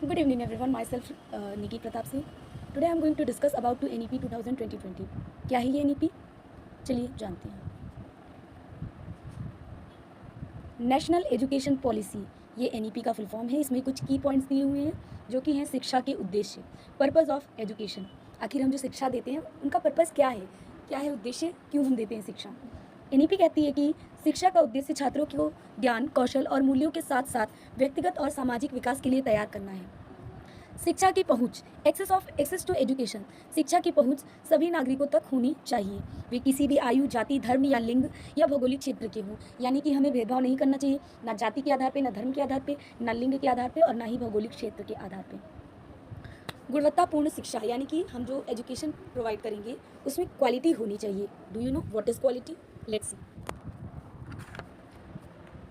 Good evening everyone, myself Nikki Pratap Singh. Today I am going to discuss about NEP 2020. क्या है ये NEP? चलिए जानते हैं। नेशनल एजुकेशन पॉलिसी, ये NEP का फुल फॉर्म है। इसमें कुछ की पॉइंट्स दिए हुए हैं जो कि हैं शिक्षा के उद्देश्य, पर्पज़ ऑफ एजुकेशन। आखिर हम जो शिक्षा देते हैं उनका पर्पज़ क्या है उद्देश्य, क्यों हम देते हैं शिक्षा। NEP कहती है कि शिक्षा का उद्देश्य छात्रों को ज्ञान, कौशल और मूल्यों के साथ साथ व्यक्तिगत और सामाजिक विकास के लिए तैयार करना है। शिक्षा की पहुंच, एक्सेस टू एजुकेशन, शिक्षा की पहुंच सभी नागरिकों तक होनी चाहिए। वे किसी भी आयु, जाति, धर्म या लिंग या भौगोलिक क्षेत्र के हों। यानी कि हमें भेदभाव नहीं करना चाहिए, ना जाति के आधार पे, ना धर्म के आधार पे, ना लिंग के आधार पे और ना ही भौगोलिक क्षेत्र के आधार पे। गुणवत्तापूर्ण शिक्षा, यानी कि हम जो एजुकेशन प्रोवाइड करेंगे उसमें क्वालिटी होनी चाहिए। Do you know what is quality? Let's see.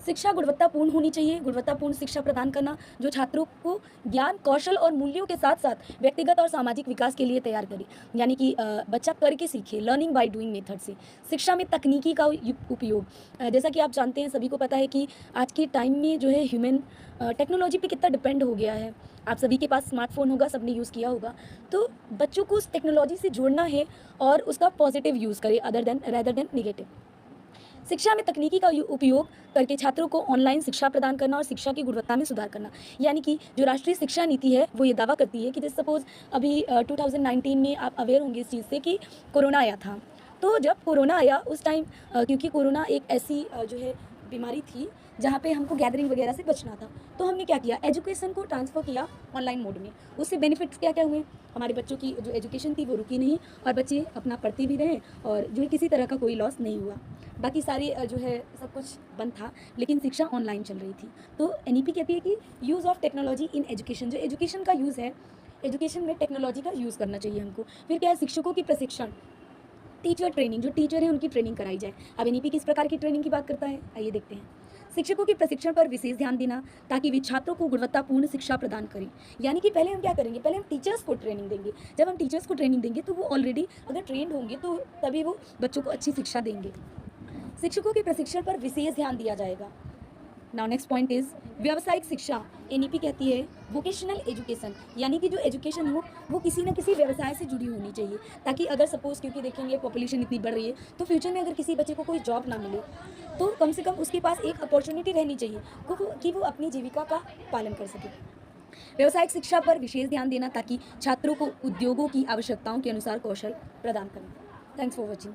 शिक्षा गुणवत्तापूर्ण होनी चाहिए। गुणवत्तापूर्ण शिक्षा प्रदान करना जो छात्रों को ज्ञान, कौशल और मूल्यों के साथ साथ व्यक्तिगत और सामाजिक विकास के लिए तैयार करे। यानी कि बच्चा करके सीखे, लर्निंग बाय डूइंग मेथड से। शिक्षा में तकनीकी का उपयोग, जैसा कि आप जानते हैं, सभी को पता है कि आज के टाइम में जो है ह्यूमन टेक्नोलॉजी पे कितना डिपेंड हो गया है। आप सभी के पास स्मार्टफोन होगा, सबने यूज़ किया होगा। तो बच्चों को उस टेक्नोलॉजी से जोड़ना है और उसका पॉजिटिव यूज़ करे रेदर देन निगेटिव। शिक्षा में तकनीकी का उपयोग करके छात्रों को ऑनलाइन शिक्षा प्रदान करना और शिक्षा की गुणवत्ता में सुधार करना। यानी कि जो राष्ट्रीय शिक्षा नीति है वो ये दावा करती है कि जैसे सपोज अभी 2019 में आप अवेयर होंगे इस चीज़ से कि कोरोना आया था। तो जब कोरोना आया उस टाइम क्योंकि कोरोना एक ऐसी जो है बीमारी थी जहाँ पे हमको गैदरिंग वगैरह से बचना था, तो हमने क्या किया, एजुकेशन को ट्रांसफ़र किया ऑनलाइन मोड में। उससे बेनिफिट्स क्या क्या हुए, हमारे बच्चों की जो एजुकेशन थी वो रुकी नहीं और बच्चे अपना पढ़ते भी रहे और जो है किसी तरह का कोई लॉस नहीं हुआ। बाकी सारे जो है सब कुछ बंद था, लेकिन शिक्षा ऑनलाइन चल रही थी। तो NEP कहती है कि use of technology in education, जो एजुकेशन का यूज़ है, एजुकेशन में टेक्नोलॉजी का यूज़ करना चाहिए हमको। फिर क्या है, शिक्षकों की प्रशिक्षण, टीचर ट्रेनिंग, जो टीचर है उनकी ट्रेनिंग कराई जाए। अब NEP किस प्रकार की ट्रेनिंग की बात करता है, आइए देखते हैं। शिक्षकों के प्रशिक्षण पर विशेष ध्यान देना ताकि वे छात्रों को गुणवत्तापूर्ण शिक्षा प्रदान करें। यानी कि पहले हम क्या करेंगे, पहले हम टीचर्स को ट्रेनिंग देंगे। जब हम टीचर्स को ट्रेनिंग देंगे तो वो ऑलरेडी अगर ट्रेंड होंगे तो तभी वो बच्चों को अच्छी शिक्षा देंगे। शिक्षकों के प्रशिक्षण पर विशेष ध्यान दिया जाएगा। नाउ नेक्स्ट पॉइंट इज व्यावसायिक शिक्षा। NEP कहती है वोकेशनल एजुकेशन, यानी कि जो एजुकेशन हो वो किसी न किसी व्यवसाय से जुड़ी होनी चाहिए, ताकि अगर सपोज, क्योंकि देखेंगे पॉपुलेशन इतनी बढ़ रही है तो फ्यूचर में अगर किसी बच्चे को कोई जॉब ना मिले तो कम से कम उसके पास एक अपॉर्चुनिटी रहनी चाहिए कि वो अपनी जीविका का पालन कर सके। व्यावसायिक शिक्षा पर विशेष ध्यान देना ताकि छात्रों को उद्योगों की आवश्यकताओं के अनुसार कौशल प्रदान करें। Thanks for watching.